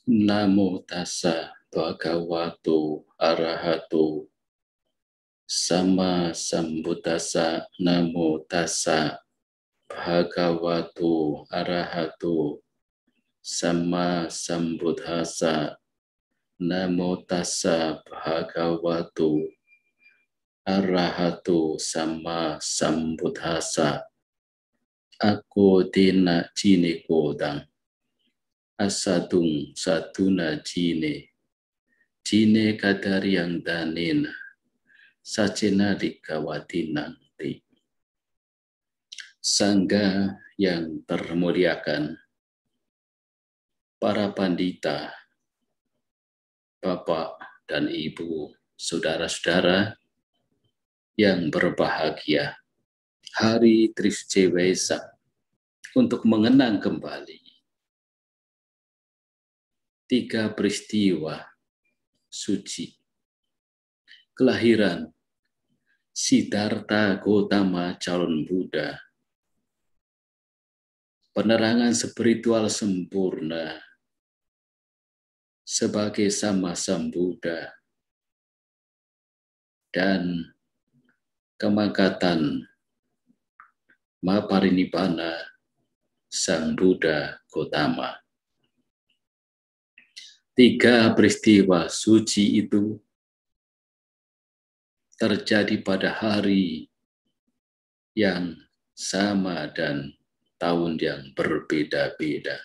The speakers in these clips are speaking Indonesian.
Namo tassa bhagavato arahato sama sambuddhassa. Namo tassa bhagavato arahato sama sambuddhassa. Namo tassa bhagavato arahato sama sambuddhassa. Ako dena jine kodang asadung satuna jine kadariang danena sacena dikawatinang ti. Sangga yang termuliakan, para pandita, Bapak dan Ibu, saudara-saudara yang berbahagia, Hari Trisuci Waisak untuk mengenang kembali 3 peristiwa suci. Kelahiran Siddhartha Gautama calon Buddha, penerangan spiritual sempurna sebagai sama Sambuddha, dan kemangkatan Mahaparinibbana Sang Buddha Gautama. 3 peristiwa suci itu terjadi pada hari yang sama dan tahun yang berbeda-beda,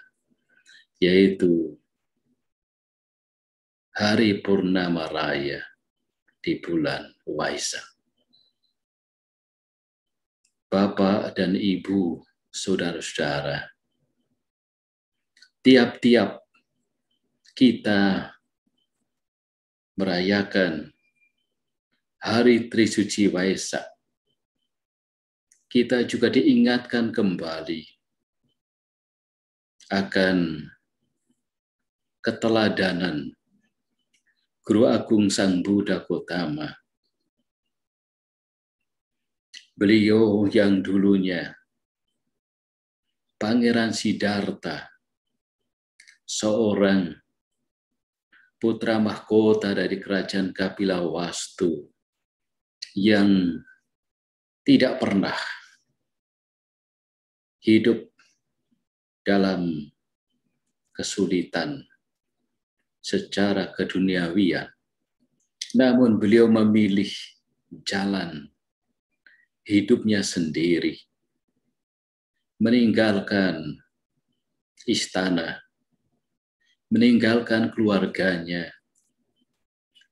yaitu hari Purnama Raya di bulan Waisak. Bapak dan Ibu, saudara-saudara, tiap-tiap kita merayakan Hari Trisuci Waisak, kita juga diingatkan kembali akan keteladanan Guru Agung Sang Buddha Gautama. Beliau yang dulunya Pangeran Siddhartha, seorang putra mahkota dari kerajaan Kapilawastu yang tidak pernah hidup dalam kesulitan secara keduniawian, namun beliau memilih jalan hidupnya sendiri, meninggalkan istana, meninggalkan keluarganya,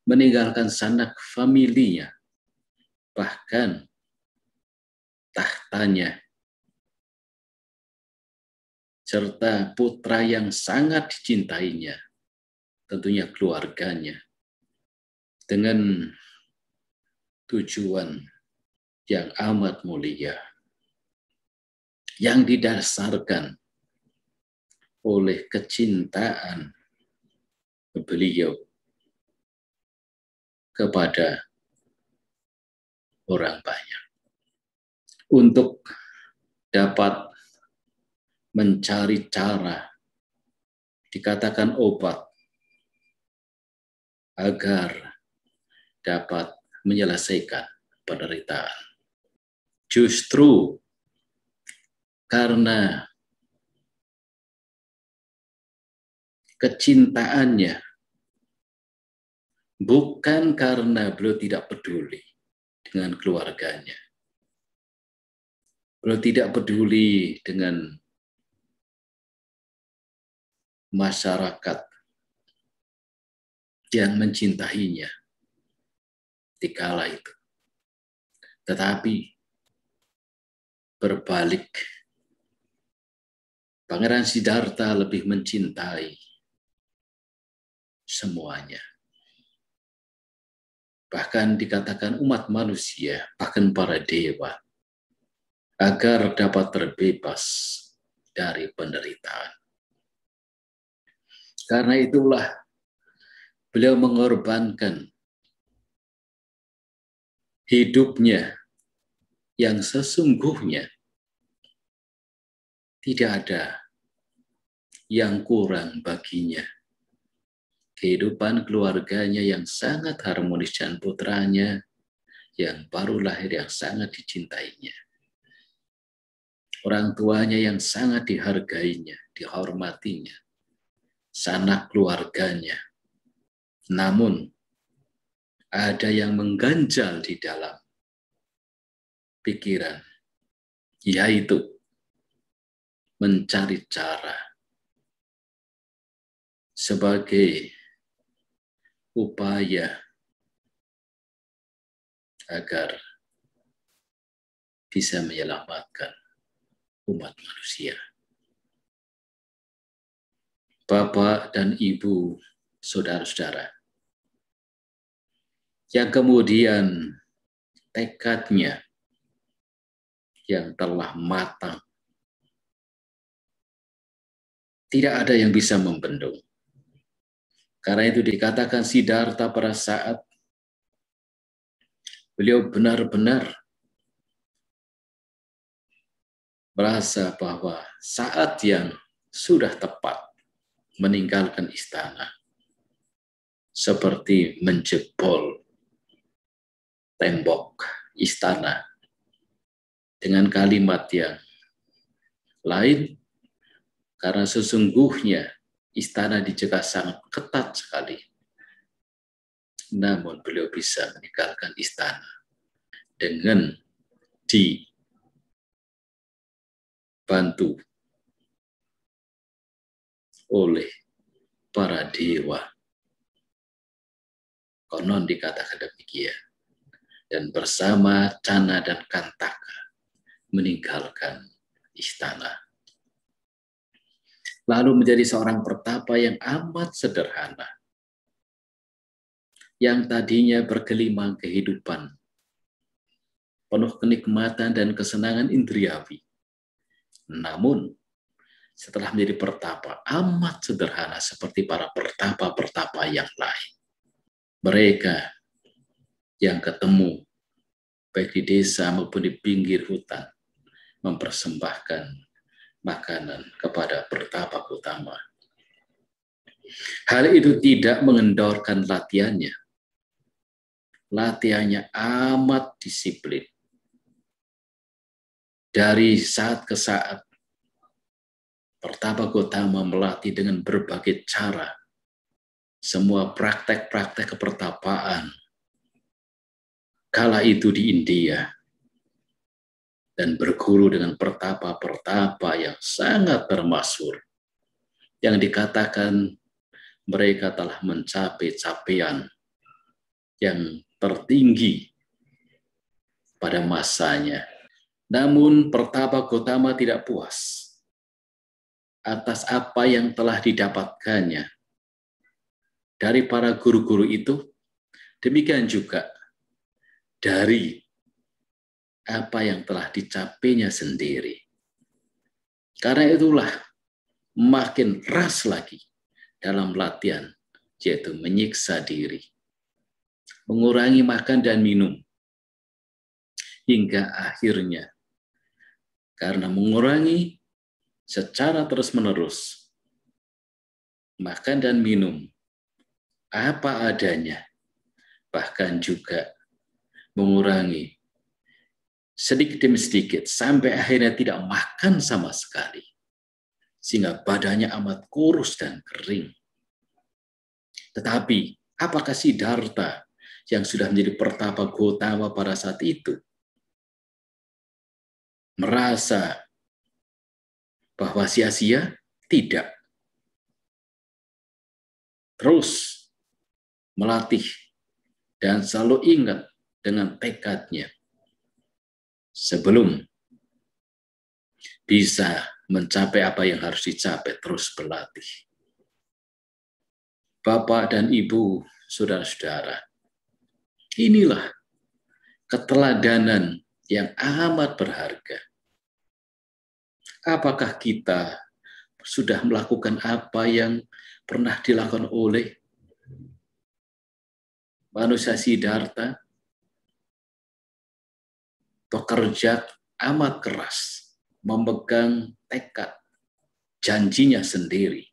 meninggalkan sanak familinya, bahkan tahtanya, serta putra yang sangat dicintainya, tentunya keluarganya, dengan tujuan yang amat mulia, yang didasarkan oleh kecintaan beliau kepada orang banyak, untuk dapat mencari cara, dikatakan obat, agar dapat menyelesaikan penderitaan. Justru karena kecintaannya, bukan karena beliau tidak peduli dengan keluarganya, beliau tidak peduli dengan masyarakat yang mencintainya di kala itu, tetapi berbalik, Pangeran Siddhartha lebih mencintai semuanya. Bahkan dikatakan umat manusia, bahkan para dewa, agar dapat terbebas dari penderitaan. Karena itulah beliau mengorbankan hidupnya yang sesungguhnya tidak ada yang kurang baginya kehidupan keluarganya yang sangat harmonis dan putranya yang baru lahir yang sangat dicintainya. Orang tuanya yang sangat dihargainya, dihormatinya. Sanak keluarganya. Namun, ada yang mengganjal di dalam pikiran, yaitu mencari cara sebagai upaya agar bisa menyelamatkan umat manusia. Bapak dan Ibu, saudara-saudara, yang kemudian tekadnya yang telah matang, tidak ada yang bisa membendung. Karena itu dikatakan Siddhartha pada saat beliau benar-benar merasa bahwa saat yang sudah tepat meninggalkan istana, seperti menjebol tembok istana dengan kalimat yang lain, karena sesungguhnya istana dijaga sangat ketat sekali. Namun beliau bisa meninggalkan istana dengan dibantu oleh para dewa. Konon dikatakan demikian. Dan bersama Cana dan Kantaka meninggalkan istana. Lalu menjadi seorang pertapa yang amat sederhana. Yang tadinya bergelimang kehidupan, penuh kenikmatan dan kesenangan indriawi. Namun, setelah menjadi pertapa, amat sederhana seperti para pertapa-pertapa yang lain. Mereka yang ketemu, baik di desa maupun di pinggir hutan, mempersembahkan makanan kepada pertapa utama. Hal itu tidak mengendorkan latihannya. Latihannya amat disiplin. Dari saat ke saat, pertapa Gotama melatih dengan berbagai cara semua praktek-praktek kepertapaan kala itu di India, dan berguru dengan pertapa-pertapa yang sangat termasyhur, yang dikatakan mereka telah mencapai capaian yang tertinggi pada masanya. Namun pertapa Gotama tidak puas atas apa yang telah didapatkannya dari para guru-guru itu, demikian juga dari apa yang telah dicapainya sendiri. Karena itulah makin keras lagi dalam latihan, yaitu menyiksa diri, mengurangi makan dan minum, hingga akhirnya karena mengurangi secara terus-menerus makan dan minum apa adanya, bahkan juga mengurangi sedikit demi sedikit sampai akhirnya tidak makan sama sekali, sehingga badannya amat kurus dan kering. Tetapi apakah Siddhartha yang sudah menjadi pertapa Gotama pada saat itu merasa bahwa sia-sia? Tidak. Terus melatih dan selalu ingat dengan tekadnya sebelum bisa mencapai apa yang harus dicapai, terus berlatih. Bapak dan Ibu, saudara-saudara, inilah keteladanan yang amat berharga. Apakah kita sudah melakukan apa yang pernah dilakukan oleh manusia Siddhartha? Bekerja amat keras, memegang tekad, janjinya sendiri.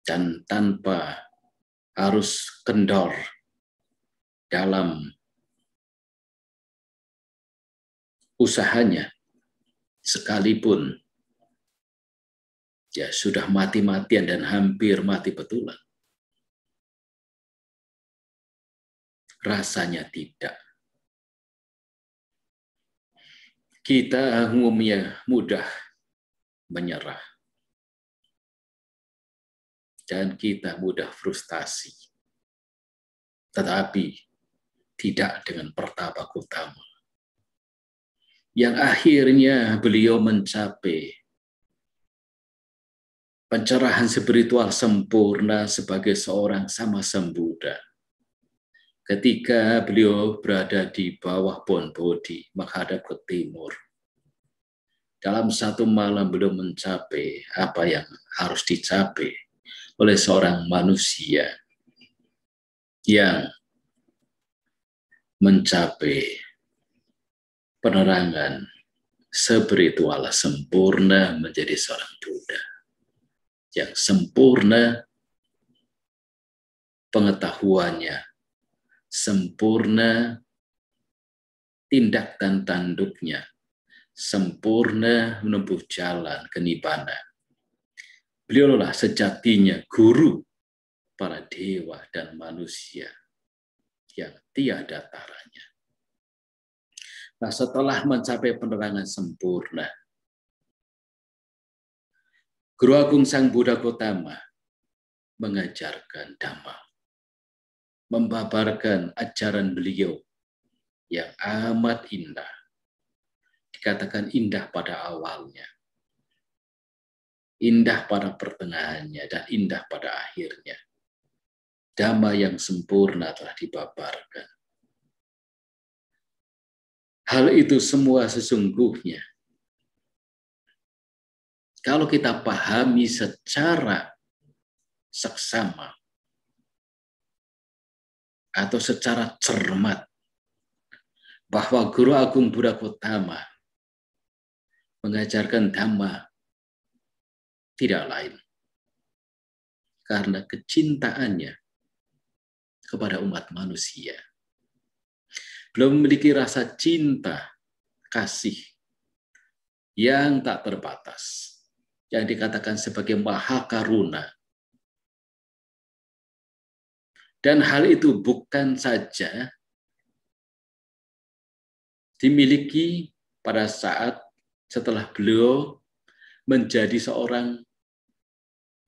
dan tanpa harus kendor dalam usahanya, sekalipun ya sudah mati-matian dan hampir mati betulan. Rasanya tidak. Kita umumnya mudah menyerah. Dan kita mudah frustasi. Tetapi tidak dengan Pertapa Gautama. Yang akhirnya beliau mencapai pencerahan spiritual sempurna sebagai seorang sama Sambuddha. Ketika beliau berada di bawah pohon Bodhi menghadap ke timur. Dalam satu malam beliau mencapai apa yang harus dicapai oleh seorang manusia yang mencapai penerangan spiritual sempurna menjadi seorang Buddha. Yang sempurna pengetahuannya, sempurna tindak dan tanduknya, sempurna menempuh jalan ke nibbana. Beliaulah sejatinya guru para dewa dan manusia yang tiada taranya. Nah, setelah mencapai penerangan sempurna, Guru Agung Sang Buddha Gautama mengajarkan Dhamma, membabarkan ajaran beliau yang amat indah. Dikatakan indah pada awalnya, indah pada pertengahannya, dan indah pada akhirnya. Dhamma yang sempurna telah dibabarkan. Hal itu semua sesungguhnya, kalau kita pahami secara seksama atau secara cermat, bahwa Guru Agung Buddha Gautama mengajarkan Dhamma tidak lain karena kecintaannya kepada umat manusia. Beliau memiliki rasa cinta, kasih yang tak terbatas, yang dikatakan sebagai maha karuna. Dan hal itu bukan saja dimiliki pada saat setelah beliau menjadi seorang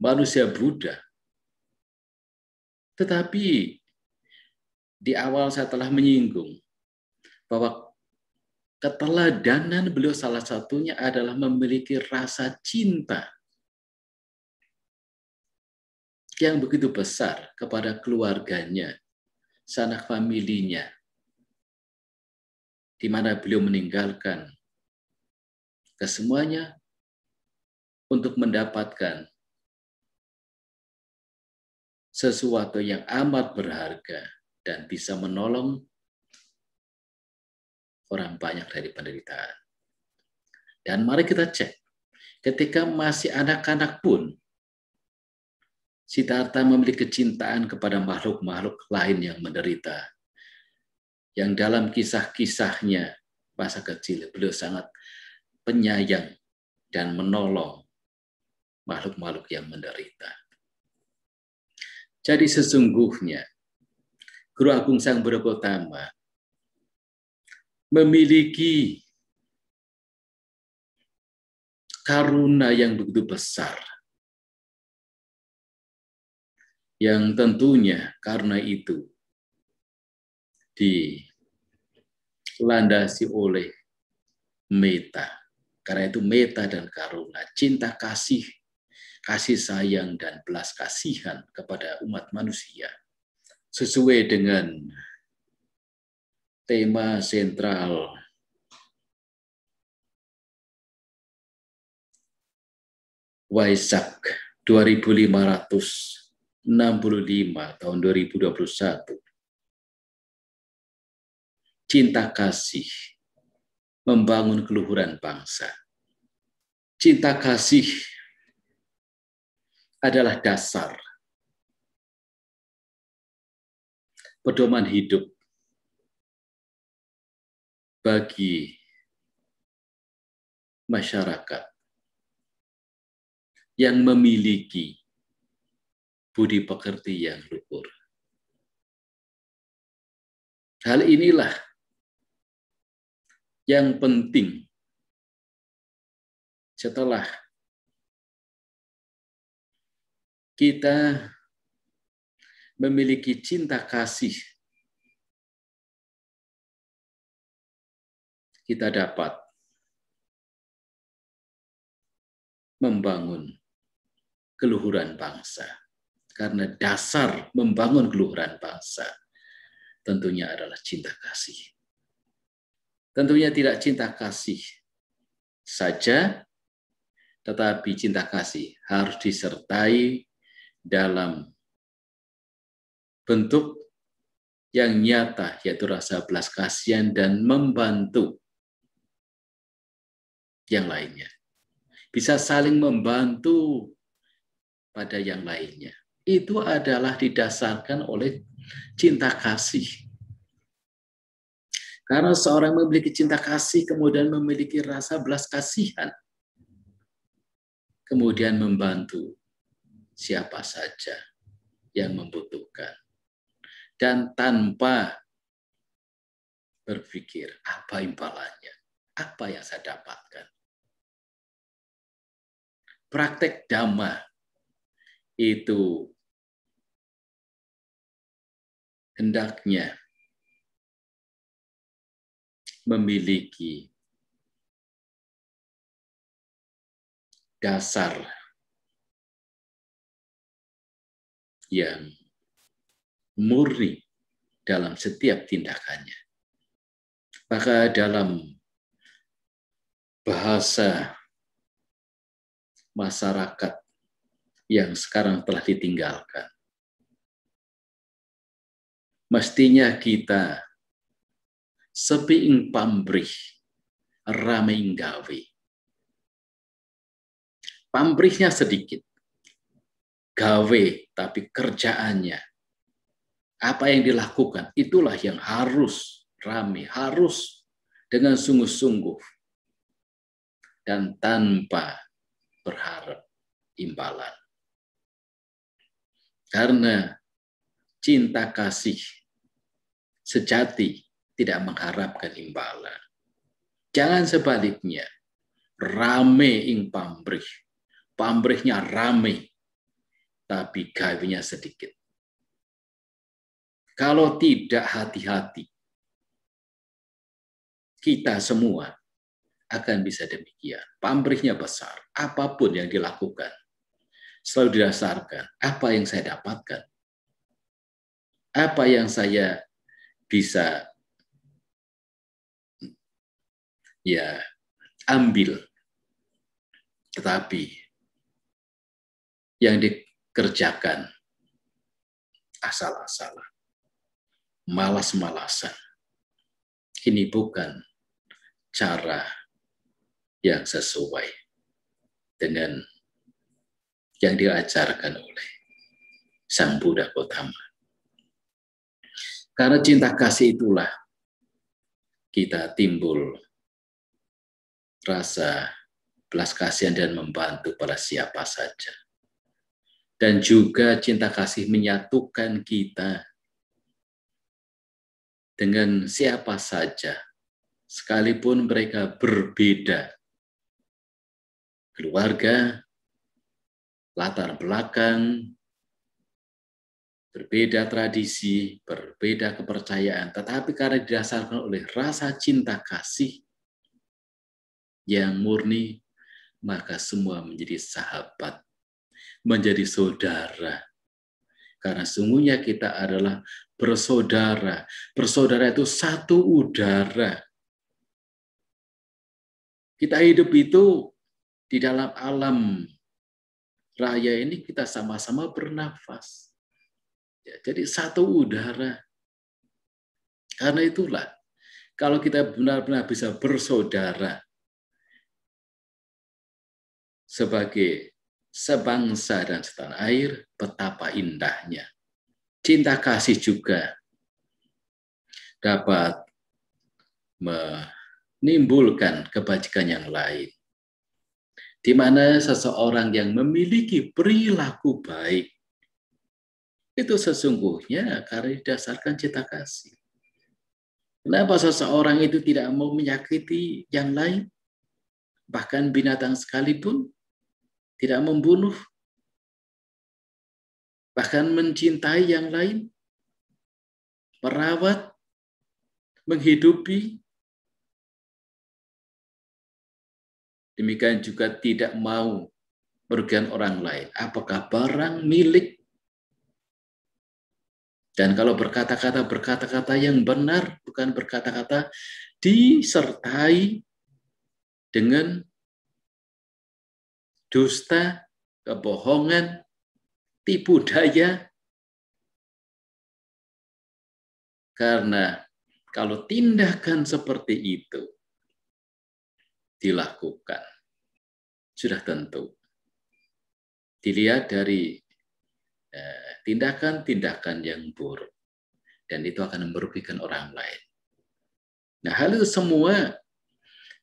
manusia Buddha, tetapi di awal saya telah menyinggung bahwa keteladanan beliau salah satunya adalah memiliki rasa cinta yang begitu besar kepada keluarganya, sanak familinya, di mana beliau meninggalkan kesemuanya untuk mendapatkan sesuatu yang amat berharga dan bisa menolong orang banyak dari penderitaan. Dan mari kita cek, ketika masih anak-anak pun, Siddhartha memiliki kecintaan kepada makhluk-makhluk lain yang menderita. Yang dalam kisah-kisahnya masa kecil, beliau sangat penyayang dan menolong makhluk-makhluk yang menderita. Jadi sesungguhnya, Guru Agung Sang Buddha Gautama memiliki karuna yang begitu besar, yang tentunya karena itu dilandasi oleh metta. Karena itu metta dan karuna, cinta kasih, kasih sayang dan belas kasihan kepada umat manusia. Sesuai dengan tema sentral Waisak 2565 tahun 2021. Cinta kasih membangun keluhuran bangsa. Cinta kasih adalah dasar pedoman hidup bagi masyarakat yang memiliki budi pekerti yang luhur. Hal inilah yang penting setelah kita memiliki cinta kasih, kita dapat membangun keluhuran bangsa. Karena dasar membangun keluhuran bangsa tentunya adalah cinta kasih. Tentunya tidak cinta kasih saja, tetapi cinta kasih harus disertai dalam bentuk yang nyata, yaitu rasa belas kasihan dan membantu yang lainnya. Bisa saling membantu pada yang lainnya. Itu adalah didasarkan oleh cinta kasih. Karena seorang memiliki cinta kasih, kemudian memiliki rasa belas kasihan, kemudian membantu siapa saja yang membutuhkan. Dan tanpa berpikir, apa imbalannya? Apa yang saya dapatkan? Praktek Dhamma itu hendaknya memiliki dasar yang murni dalam setiap tindakannya. Maka dalam bahasa masyarakat yang sekarang telah ditinggalkan, mestinya kita sepi ing pamrih, rame ing gawe. Pamrihnya sedikit, gawe tapi kerjaannya, apa yang dilakukan, itulah yang harus rame, harus dengan sungguh-sungguh dan tanpa berharap imbalan. Karena cinta kasih sejati tidak mengharapkan imbalan. Jangan sebaliknya, rame ing pamrih. Pamrihnya rame, tapi gawenya sedikit. Kalau tidak hati-hati, kita semua akan bisa demikian. Pamrihnya besar, apapun yang dilakukan selalu didasarkan apa yang saya dapatkan, apa yang saya bisa ambil, tetapi yang dikerjakan asal-asalan, malas-malasan. Ini bukan cara yang sesuai dengan yang diajarkan oleh Sang Buddha Gautama. Karena cinta kasih itulah kita timbul rasa belas kasihan dan membantu pada siapa saja. Dan juga cinta kasih menyatukan kita dengan siapa saja, sekalipun mereka berbeda keluarga, latar belakang, berbeda tradisi, berbeda kepercayaan, tetapi karena didasarkan oleh rasa cinta kasih yang murni, maka semua menjadi sahabat, menjadi saudara. Karena sungguhnya kita adalah bersaudara. Bersaudara itu satu udara. Kita hidup itu di dalam alam raya ini kita sama-sama bernafas. Ya, jadi satu udara. Karena itulah, kalau kita benar-benar bisa bersaudara sebagai sebangsa dan setanah air, betapa indahnya. Cinta kasih juga dapat menimbulkan kebajikan yang lain. Di mana seseorang yang memiliki perilaku baik, itu sesungguhnya karena didasarkan cinta kasih. Kenapa seseorang itu tidak mau menyakiti yang lain? Bahkan binatang sekalipun tidak membunuh, bahkan mencintai yang lain, merawat, menghidupi. Demikian juga tidak mau merugikan orang lain. Apakah barang milik? Dan kalau berkata-kata yang benar, bukan berkata-kata disertai dengan dusta, kebohongan, tipu daya. Karena kalau tindakan seperti itu dilakukan, sudah tentu dilihat dari tindakan-tindakan yang buruk, dan itu akan merugikan orang lain. Nah, hal itu semua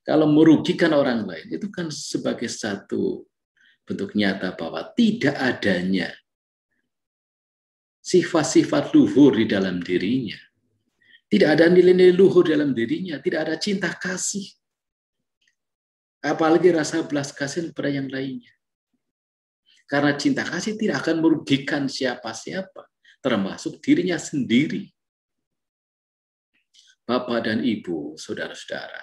kalau merugikan orang lain itu kan sebagai satu bentuk nyata bahwa tidak adanya sifat-sifat luhur di dalam dirinya, tidak ada nilai-nilai luhur dalam dirinya, tidak ada cinta kasih, apalagi rasa belas kasihan pada yang lainnya. Karena cinta kasih tidak akan merugikan siapa-siapa, termasuk dirinya sendiri. Bapak dan Ibu, saudara-saudara,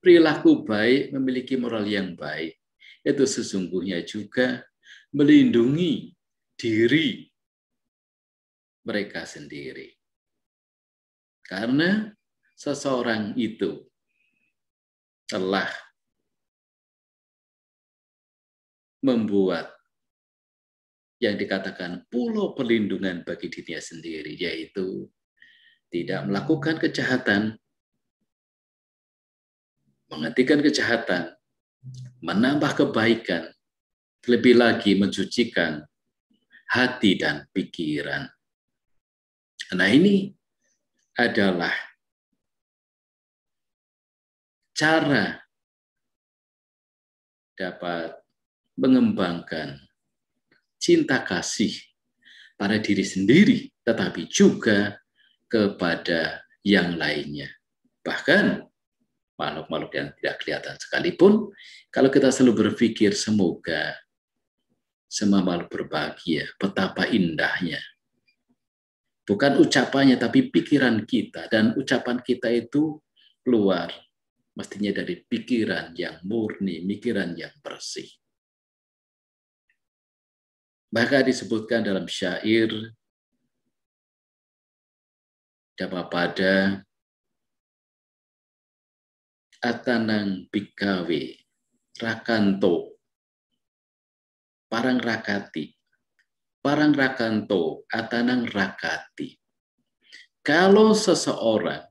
perilaku baik memiliki moral yang baik, itu sesungguhnya juga melindungi diri mereka sendiri. Karena seseorang itu telah membuat yang dikatakan pulau perlindungan bagi dirinya sendiri, yaitu tidak melakukan kejahatan, menghentikan kejahatan, menambah kebaikan, lebih lagi mensucikan hati dan pikiran. Nah, ini adalah cara dapat mengembangkan cinta kasih pada diri sendiri, tetapi juga kepada yang lainnya. Bahkan makhluk-makhluk yang tidak kelihatan sekalipun, kalau kita selalu berpikir semoga semua makhluk berbahagia, betapa indahnya. Bukan ucapannya, tapi pikiran kita. Dan ucapan kita itu keluar mestinya dari pikiran yang murni, pikiran yang bersih. Maka disebutkan dalam syair Dhammapada, atanang bikawe rakanto parang rakati, parang rakanto atanang rakati. Kalau seseorang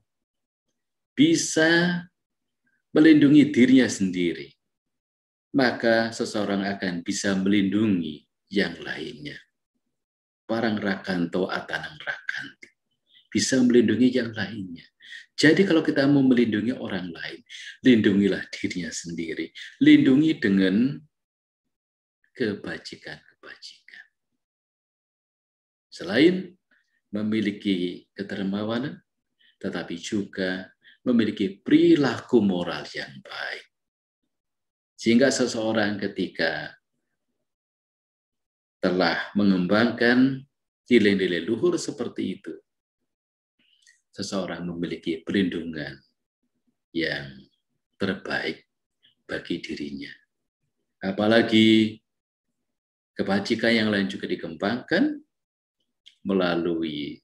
bisa melindungi dirinya sendiri, maka seseorang akan bisa melindungi yang lainnya. Parang rakanto atanang rakanti. Bisa melindungi yang lainnya. Jadi kalau kita mau melindungi orang lain, lindungilah dirinya sendiri. Lindungi dengan kebajikan-kebajikan. Selain memiliki kedermawanan, tetapi juga memiliki perilaku moral yang baik. Sehingga seseorang ketika telah mengembangkan nilai-nilai luhur seperti itu, seseorang memiliki perlindungan yang terbaik bagi dirinya. Apalagi kebajikan yang lain juga dikembangkan melalui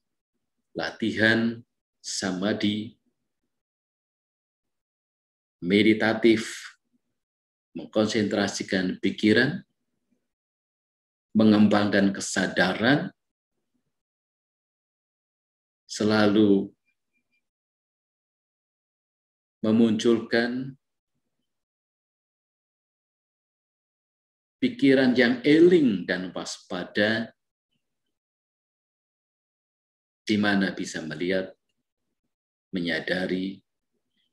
latihan samadhi, meditatif, mengkonsentrasikan pikiran, mengembangkan kesadaran, selalu memunculkan pikiran yang eling dan waspada, di mana bisa melihat menyadari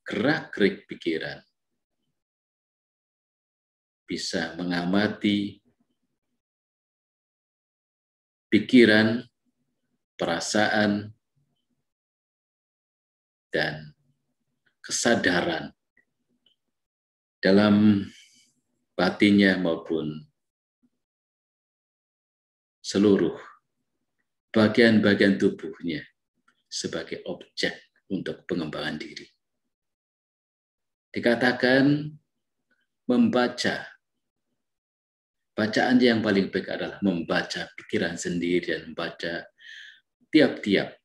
gerak-gerik pikiran, bisa mengamati pikiran, perasaan, dan kesadaran dalam batinnya maupun seluruh bagian-bagian tubuhnya sebagai objek untuk pengembangan diri. Dikatakan membaca. Bacaan yang paling baik adalah membaca pikiran sendiri dan membaca tiap-tiap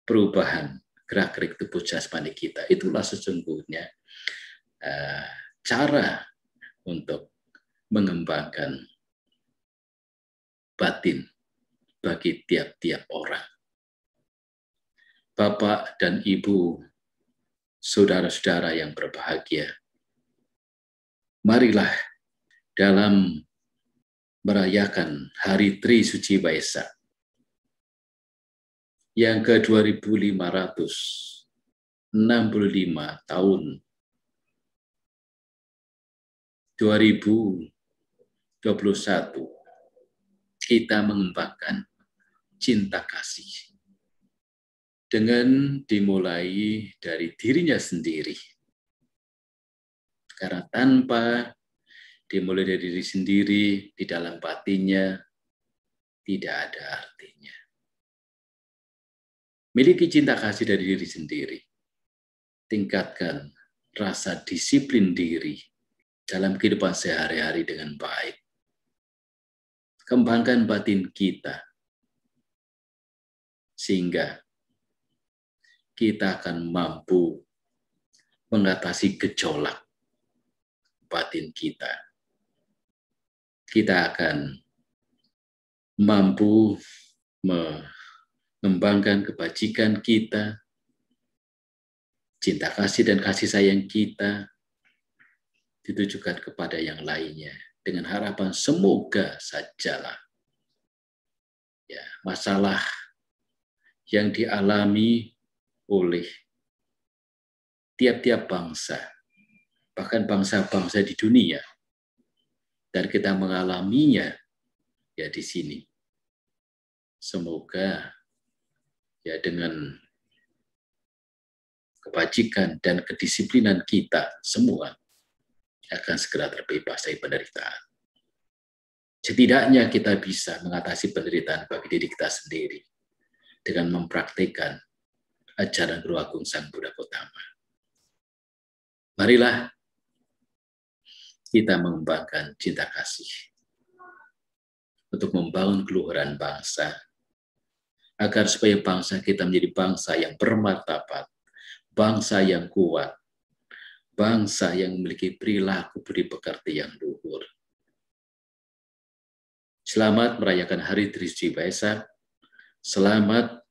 perubahan gerak-gerik tubuh jasmani kita. Itulah sesungguhnya cara untuk mengembangkan batin bagi tiap-tiap orang. Bapak dan Ibu, saudara-saudara yang berbahagia, marilah dalam merayakan Hari Tri Suci Waisak yang ke-2565 tahun 2021, kita mengembangkan cinta kasih dengan dimulai dari dirinya sendiri. Karena tanpa dimulai dari diri sendiri, di dalam batinnya tidak ada artinya. Miliki cinta kasih dari diri sendiri. Tingkatkan rasa disiplin diri dalam kehidupan sehari-hari dengan baik. Kembangkan batin kita, sehingga kita akan mampu mengatasi gejolak batin kita. Kita akan mampu mengembangkan kebajikan kita, cinta kasih dan kasih sayang kita ditujukan kepada yang lainnya dengan harapan semoga sajalah ya, masalah yang dialami oleh tiap-tiap bangsa, bahkan bangsa-bangsa di dunia, dan kita mengalaminya ya di sini. Semoga ya dengan kebajikan dan kedisiplinan kita semua akan segera terbebas dari penderitaan. Setidaknya kita bisa mengatasi penderitaan bagi diri kita sendiri dengan mempraktikkan ajaran Guru Agung Sang Buddha Gautama. Marilah kita mengembangkan cinta kasih untuk membangun keluhuran bangsa, agar supaya bangsa kita menjadi bangsa yang bermartabat, bangsa yang kuat, bangsa yang memiliki perilaku budi pekerti yang luhur. Selamat merayakan Hari Tri Suci Waisak. Selamat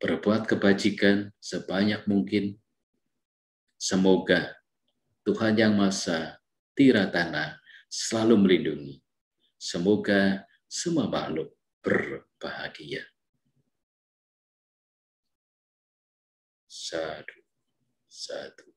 berbuat kebajikan sebanyak mungkin. Semoga Tuhan Yang Maha Tiratana selalu melindungi. Semoga semua makhluk berbahagia. Sadhu, sadhu.